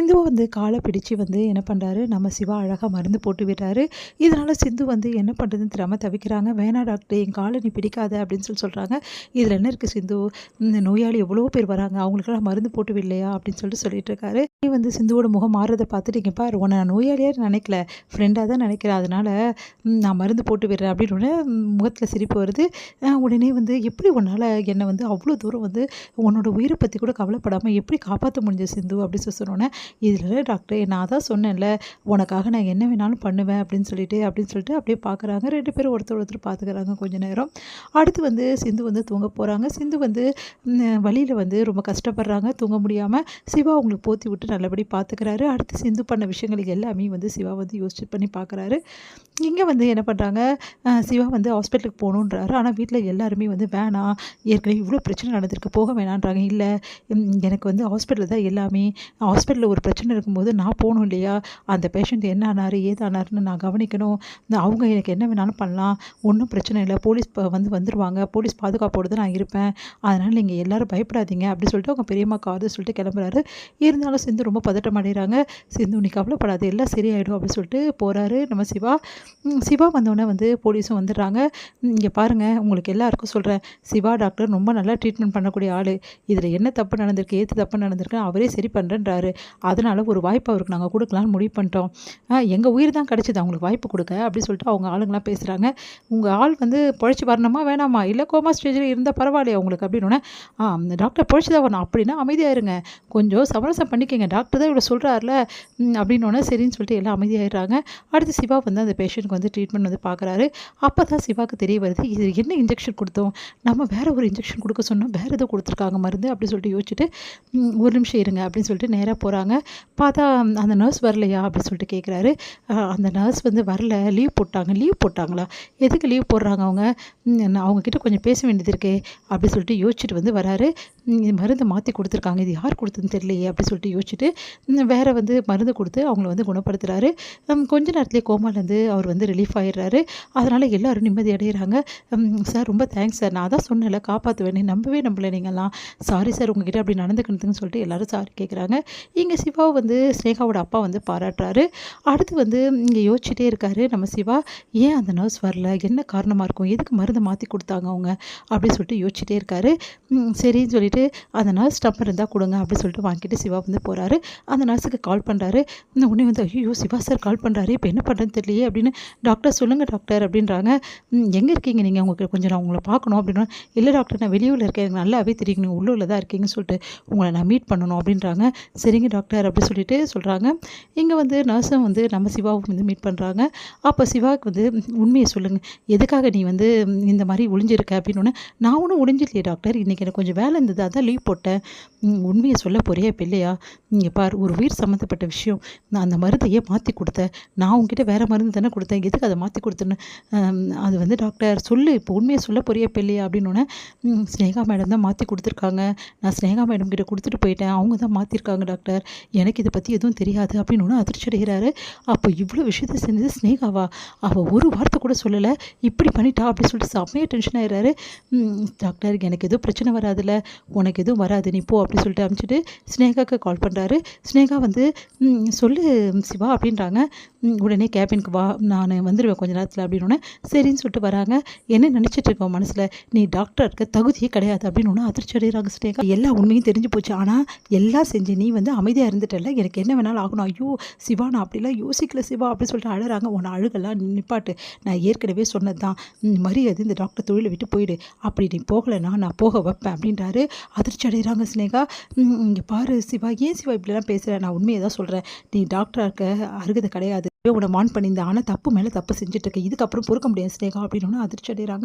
சிந்துவை வந்து காலை பிடிச்சு வந்து என்ன பண்ணுறாரு, நம்ம சிவா அழகாக மருந்து போட்டு விடுறாரு. இதனால் சிந்து வந்து என்ன பண்ணுறதுன்னு தெரியாமல் தவிக்கிறாங்க. வேணாம் டாக்டர், என் காலை நீ பிடிக்காத அப்படின்னு சொல்கிறாங்க. இதில் என்ன இருக்குது சிந்து, இந்த நோயாளி எவ்வளோ பேர் வராங்க, அவங்களுக்கெல்லாம் மருந்து போட்டு விடலையா அப்படின்னு சொல்லிட்டு இருக்காரு. நீ வந்து சிந்துவோட முகம் மாறுறதை பார்த்துட்டு, இங்கே பாரு, உன்னை நான் நோயாளியாக நினைக்கல, ஃப்ரெண்டாக தான் நினைக்கிறேன், அதனால் நான் மருந்து போட்டு விடுறேன் அப்படின்னு உடனே முகத்தில் சிரிப்பு வருது. உடனே வந்து எப்படி உன்னால் என்னை வந்து அவ்வளோ தூரம் வந்து உன்னோட உயிரை பற்றி கூட கவலைப்படாமல் எப்படி காப்பாற்ற முடிஞ்ச சிந்து அப்படின்னு சொன்னோன்னே, இதில் டாக்டர் நான் தான் சொன்னேன்ல, உனக்காக நான் என்ன வேணாலும் பண்ணுவேன் அப்படின்னு சொல்லிட்டு அப்படியே பார்க்குறாங்க. 2 பேரும் ஒருத்தர் பார்த்துக்கிறாங்க கொஞ்ச நேரம். அடுத்து வந்து சிந்து வந்து தூங்க போகிறாங்க. சிந்து வந்து வழியில் வந்து ரொம்ப கஷ்டப்படுறாங்க, தூங்க முடியாமல். சிவா அவங்களுக்கு போத்தி விட்டு நல்லபடி பார்த்துக்கிறாரு. அடுத்து சிந்து பண்ண விஷயங்கள் எல்லாமே வந்து சிவா வந்து யோசிச்சு பண்ணி பார்க்குறாரு. இங்கே வந்து என்ன பண்ணுறாங்க, சிவா வந்து ஹாஸ்பிட்டலுக்கு போகணுன்றாரு. ஆனால் வீட்டில் எல்லாருமே வந்து வேணாம், ஏற்கனவே இவ்வளோ பிரச்சனை நடந்திருக்கு, போக வேணான்றாங்க. இல்லை, எனக்கு வந்து ஹாஸ்பிட்டலில் தான் எல்லாமே, ஹாஸ்பிட்டலில் ஒரு பிரச்சனை இருக்கும்போது நான் போகணும் இல்லையா, அந்த பேஷண்ட் என்ன ஆனார் ஏது ஆனார்னு நான் கவனிக்கணும், அவங்க எனக்கு என்ன வேணாலும் பண்ணலாம், ஒன்றும் பிரச்சனை இல்லை, போலீஸ் வந்துடுவாங்க, போலீஸ் பாதுகாப்போடு தான் நான் இருப்பேன், அதனால் நீங்கள் எல்லோரும் பயப்படாதீங்க அப்படின்னு சொல்லிட்டு அவங்க பெரியம்மா காது சொல்லிட்டு கிளம்புறாரு. இருந்தாலும் சிந்து ரொம்ப பதட்டம் அடைகிறாங்க. சிந்து நீ கவலைப்படாது, எல்லாம் சரியாயிடும் அப்படின்னு சொல்லிட்டு போகிறாரு நம்ம சிவா. சிவா வந்தோடனே வந்து போலீஸும் வந்துடுறாங்க. இங்கே பாருங்கள், உங்களுக்கு எல்லாருக்கும் சொல்கிறேன், சிவா டாக்டர் ரொம்ப நல்லா ட்ரீட்மெண்ட் பண்ணக்கூடிய ஆள், இதில் என்ன தப்பு நடந்திருக்கு ஏது தப்பு நடந்திருக்கு அவரே சரி பண்ணுறேன்றாரு, அதனால் ஒரு வாய்ப்பு அவருக்கு நாங்கள் கொடுக்கலான்னு முடிவு பண்ணிட்டோம். எங்கள் உயிர் தான் கிடச்சிது அவங்களுக்கு வாய்ப்பு கொடுக்க அப்படின்னு சொல்லிட்டு அவங்க ஆளுங்களாம் பேசுகிறாங்க. உங்கள் ஆள் வந்து பொழைச்சி வரணுமா வேணாமா, இல்லை கோமா ஸ்டேஜில் இருந்தால் பரவாயில்லையா உங்களுக்கு அப்படின்னோடனே, டாக்டர் பொழைச்சி தான் வரணும் அப்படின்னா அமைதியாக இருங்க, கொஞ்சம் சமரசம் பண்ணிக்கங்க, டாக்டர் தான் இவ்வளோ சொல்கிறாருல அப்படின்னோடனே சரின்னு சொல்லிட்டு எல்லாம் அமைதியாகிடுறாங்க. அடுத்து சிவா வந்து அந்த பேஷண்ட்டுக்கு வந்து ட்ரீட்மெண்ட் வந்து பார்க்குறாரு. அப்போ தான் சிவாவுக்கு தெரிய வருது, இது என்ன இன்ஜெக்ஷன் கொடுத்தோம், நம்ம வேறு ஒரு இன்ஜெக்ஷன் கொடுக்க சொன்னால் வேறு எதோ கொடுத்துருக்காங்க மருந்து அப்படின்னு சொல்லிட்டு யோசிச்சுட்டு, ஒரு நிமிஷம் இருங்க அப்படின்னு சொல்லிட்டு நேராக போகிறாங்க. பார்த்தா அந்த நர்ஸ் வரலையா அப்படின்னு சொல்லிட்டு கேட்குறாரு. அந்த நர்ஸ் வந்து வரல, லீவ் போட்டாங்களா, எதுக்கு லீவ் போடுறாங்க அவங்க, நான் அவங்கக்கிட்ட கொஞ்சம் பேச வேண்டியது இருக்கே அப்படி சொல்லிட்டு யோசிச்சுட்டு வந்து வராரு. மருந்து மாற்றி கொடுத்துருக்காங்க, இது யார் கொடுத்ததுன்னு தெரியலையே அப்படி சொல்லிட்டு யோசிச்சுட்டு வேறு வந்து மருந்து கொடுத்து அவங்கள வந்து குணப்படுத்துகிறாரு. கொஞ்ச நேரத்துலேயே கோமாலேருந்து அவர் வந்து ரிலீஃப் ஆகிடுறாரு. அதனால் எல்லோரும் நிம்மதி அடைகிறாங்க. சார் ரொம்ப தேங்க்ஸ் சார், நான் தான் சொன்னேன்ல காப்பாற்றுவேன், நம்பலை நீங்கள்லாம், சாரி சார் உங்ககிட்ட அப்படி நடந்துக்கணுதுன்னு சொல்லிட்டு எல்லோரும் சாரி கேட்குறாங்க. இங்கே சிவா வந்து ஸ்னேகாவோட அப்பா வந்து பாராட்டுறாரு. அடுத்து வந்து இங்கே யோசிச்சுட்டே இருக்காரு நம்ம சிவா, ஏன் அந்த நர்ஸ் வரல, என்ன காரணமாக இருக்கும், எதுக்கு மருந்து மாற்றி கொடுத்தாங்க அவங்க அப்படின்னு சொல்லிட்டு யோசிச்சுட்டே இருக்காரு. சரின்னு சொல்லிட்டு அந்த நர்ஸ் நம்பர் இருந்தால் கொடுங்க அப்படின்னு சொல்லிட்டு வாங்கிட்டு சிவா வந்து போகிறாரு. அந்த நர்ஸுக்கு கால் பண்ணுறாரு. உடனே வந்து ஐயோ சிவா சார் கால் பண்ணுறாரு, இப்போ என்ன பண்ணுறதுன்னு தெரியலையே அப்படின்னு, டாக்டர் சொல்லுங்கள் டாக்டர் அப்படின்றாங்க. எங்கே இருக்கீங்க நீங்கள், உங்களுக்கு கொஞ்சம் நான் உங்களை பார்க்கணும் அப்படின்னா, இல்லை டாக்டர் நான் வெளியூரில் இருக்கேன், எனக்கு நல்லாவே தெரியும் நீங்கள் உள்ளூரில் தான் இருக்கீங்கன்னு சொல்லிட்டு உங்களை நான் மீட் பண்ணணும் அப்படின்றாங்க. சரிங்க டாக்டர் அப்படி சொல்லிட்டு சொல்கிறாங்க. இங்கே வந்து நர்ஸும் வந்து நம்ம சிவாவும் வந்து மீட் பண்ணுறாங்க. அப்போ சிவாவுக்கு வந்து உண்மையை சொல்லுங்கள், எதுக்காக நீ வந்து இந்த மாதிரி ஒளிஞ்சிருக்க அப்படின்னோடனே, நான் ஒன்றும் ஒளிஞ்சில்லையே டாக்டர், இன்றைக்கி எனக்கு கொஞ்சம் வேலை இருந்தது அதான் லீவ் போட்டேன். உண்மையை சொல்ல போறியா இப்போ இல்லையா, இங்கே பார் ஒரு உயிர் சம்மந்தப்பட்ட விஷயம், நான் அந்த மருந்தையே மாற்றி கொடுத்தேன், நான் உங்ககிட்ட வேறு மருந்து தானே கொடுத்தேன், எதுக்கு அதை மாற்றி கொடுத்தேன்னு, அது வந்து டாக்டர் சொல்லு இப்போ உண்மையை சொல்ல போறியா இப்போ இல்லையா அப்படின்னோடனே, ஸ்னேகா மேடம் தான் மாற்றி கொடுத்துருக்காங்க, நான் ஸ்னேகா மேடம் கிட்ட கொடுத்துட்டு போயிட்டேன், அவங்க தான் மாற்றிருக்காங்க டாக்டர், எனக்கு இதை பற்றி எதுவும் தெரியாது அப்படின்னு அதிர்ச்சி அடைகிறாரு. அப்போ இவ்வளோ விஷயத்தை செஞ்சது ஸ்னேகாவா, அவள் ஒரு வார்த்தை கூட சொல்லலை, இப்படி பண்ணிட்டா அப்படின்னு சொல்லிட்டு செம்மையாக டென்ஷன் ஆகிடுறாரு. டாக்டர் எனக்கு எதுவும் பிரச்சனை வராதுல்ல, உனக்கு எதுவும் வராது நீ போ அப்படின்னு சொல்லிட்டு அனுப்பிச்சிட்டு ஸ்னேகாவுக்கு கால் பண்ணுறாரு. ஸ்னேகா வந்து சொல்லு சிவா அப்படின்றாங்க. உடனே கேபினுக்கு வா, நான் வந்துடுவேன் கொஞ்ச நேரத்தில் அப்படின்னோடனே சரின்னு சொல்லிட்டு வராங்க. என்ன நினச்சிட்டு இருக்கோம் மனசில், நீ டாக்டர் இருக்க தகுதியே கிடையாது அப்படின்னு அதிர்ச்சி அடைகிறாங்க ஸ்னேகா. எல்லா உண்மையும் தெரிஞ்சு போச்சு, ஆனால் எல்லாம் செஞ்சு நீ வந்து அமைதியாக இருந்துட்டல, எனக்கு என்ன வேணாலும் ஆகணும், ஐயோ சிவா நான் அப்படிலாம் யோசிக்கல சிவா அப்படின்னு சொல்லிட்டு அழகிறாங்க. உன்னை அழுகெல்லாம் நிப்பாட்டு, நான் ஏற்கனவே சொன்னது தான், மரியாதை இந்த டாக்டர் தொழிலை விட்டு போயிடு, அப்படி நீ போகலைன்னா நான் போக வைப்பேன் அப்படின்றாரு. அதிர்ச்சி அடைகிறாங்க ஸ்னேகா. இங்கே பாரு சிவா, ஏன் சிவா இப்படிலாம் பேசுகிறேன், நான் உண்மையை தான் சொல்கிறேன், நீ டாக்டராக இருக்க அருகதை கிடையாது, உன்னை வான் பண்ணியிருந்தேன், ஆனால் தப்பு மேலே தப்பு செஞ்சுட்டு இருக்க, இதுக்கப்புறம் பொறுக்க முடியாது ஸ்னேகா அப்படின்னு அதிர்ச்சி அடைகிறாங்க.